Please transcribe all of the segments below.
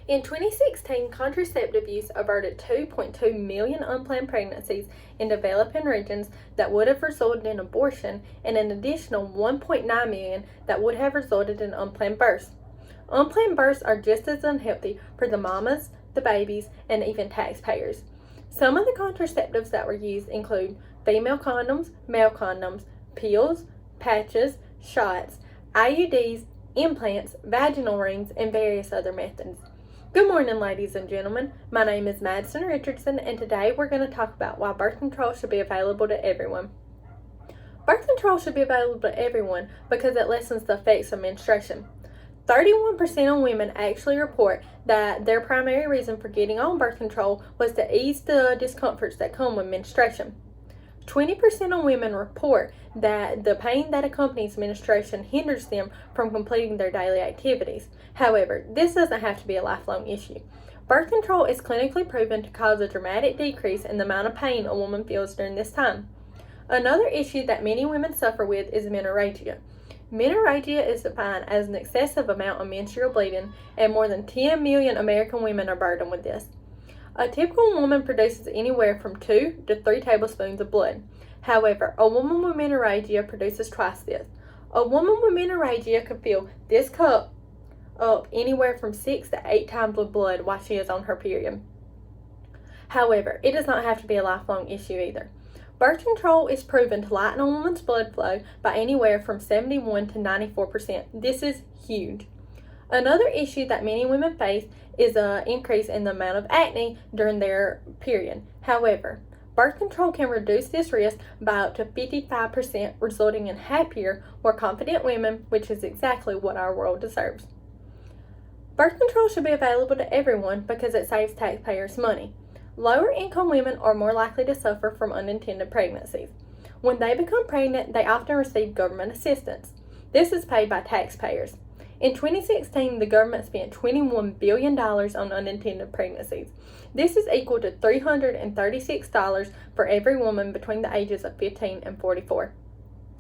In 2016, contraceptive use averted 2.2 million unplanned pregnancies in developing regions that would have resulted in abortion and an additional 1.9 million that would have resulted in unplanned births. Unplanned births are just as unhealthy for the mamas, the babies, and even taxpayers. Some of the contraceptives that were used include female condoms, male condoms, pills, patches, shots, IUDs, implants, vaginal rings, and various other methods. Good morning, ladies and gentlemen. My name is Madison Richardson, and today we're going to talk about why birth control should be available to everyone. Birth control should be available to everyone because it lessens the effects of menstruation. 31% of women actually report that their primary reason for getting on birth control was to ease the discomforts that come with menstruation. 20% of women report that the pain that accompanies menstruation hinders them from completing their daily activities. However, this doesn't have to be a lifelong issue. Birth control is clinically proven to cause a dramatic decrease in the amount of pain a woman feels during this time. Another issue that many women suffer with is menorrhagia. Menorrhagia is defined as an excessive amount of menstrual bleeding, and more than 10 million American women are burdened with this. A typical woman produces anywhere from 2 to 3 tablespoons of blood. However, a woman with menorrhagia produces twice this. A woman with menorrhagia can fill this cup up anywhere from 6 to 8 times with blood while she is on her period. However, it does not have to be a lifelong issue either. Birth control is proven to lighten a woman's blood flow by anywhere from 71 to 94%. This is huge. Another issue that many women face is an increase in the amount of acne during their period. However, birth control can reduce this risk by up to 55%, resulting in happier, more confident women, which is exactly what our world deserves. Birth control should be available to everyone because it saves taxpayers money. Lower income women are more likely to suffer from unintended pregnancies. When they become pregnant, they often receive government assistance. This is paid by taxpayers. In 2016, the government spent $21 billion on unintended pregnancies. This is equal to $336 for every woman between the ages of 15 and 44.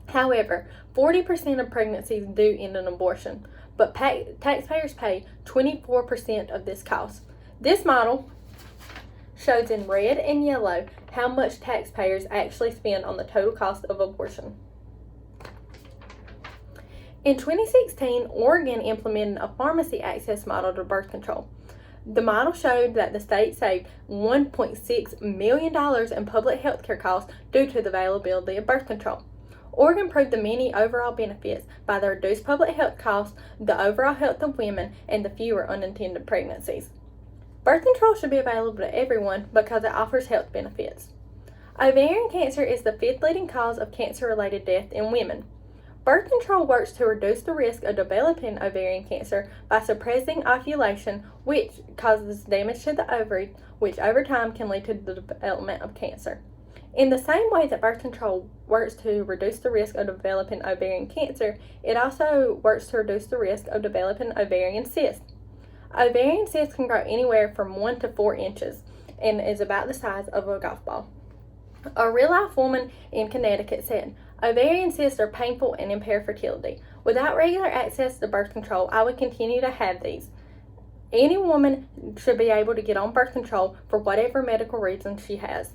However, 40% of pregnancies do end in abortion, but taxpayers pay 24% of this cost. This model shows in red and yellow how much taxpayers actually spend on the total cost of abortion. In 2016, Oregon implemented a pharmacy access model to birth control. The model showed that the state saved $1.6 million in public health care costs due to the availability of birth control. Oregon proved the many overall benefits by the reduced public health costs, the overall health of women, and the fewer unintended pregnancies. Birth control should be available to everyone because it offers health benefits. Ovarian cancer is the 5th leading cause of cancer-related death in women. Birth control works to reduce the risk of developing ovarian cancer by suppressing ovulation, which causes damage to the ovary, which over time can lead to the development of cancer. In the same way that birth control works to reduce the risk of developing ovarian cancer, it also works to reduce the risk of developing ovarian cysts. Ovarian cysts can grow anywhere from 1 to 4 inches and is about the size of a golf ball. A real-life woman in Connecticut said, "Ovarian cysts are painful and impair fertility. Without regular access to birth control, I would continue to have these." Any woman should be able to get on birth control for whatever medical reason she has.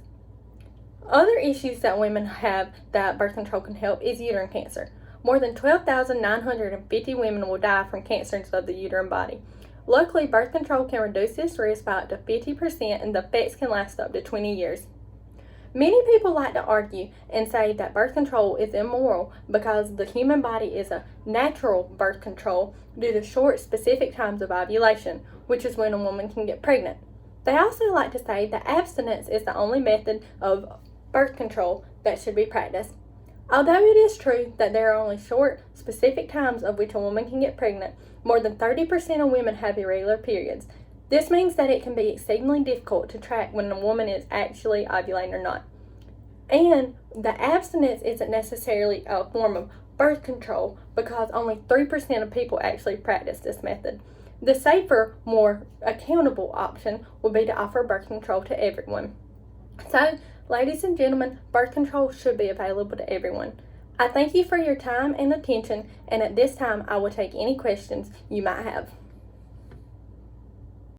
Other issues that women have that birth control can help is uterine cancer. More than 12,950 women will die from cancers of the uterine body. Luckily, birth control can reduce this risk by up to 50%, and the effects can last up to 20 years. Many people like to argue and say that birth control is immoral because the human body is a natural birth control due to short, specific times of ovulation, which is when a woman can get pregnant. They also like to say that abstinence is the only method of birth control that should be practiced. Although it is true that there are only short, specific times of which a woman can get pregnant, more than 30% of women have irregular periods. This means that it can be exceedingly difficult to track when a woman is actually ovulating or not. And the abstinence isn't necessarily a form of birth control because only 3% of people actually practice this method. The safer, more accountable option would be to offer birth control to everyone. So, ladies and gentlemen, birth control should be available to everyone. I thank you for your time and attention, and at this time I will take any questions you might have.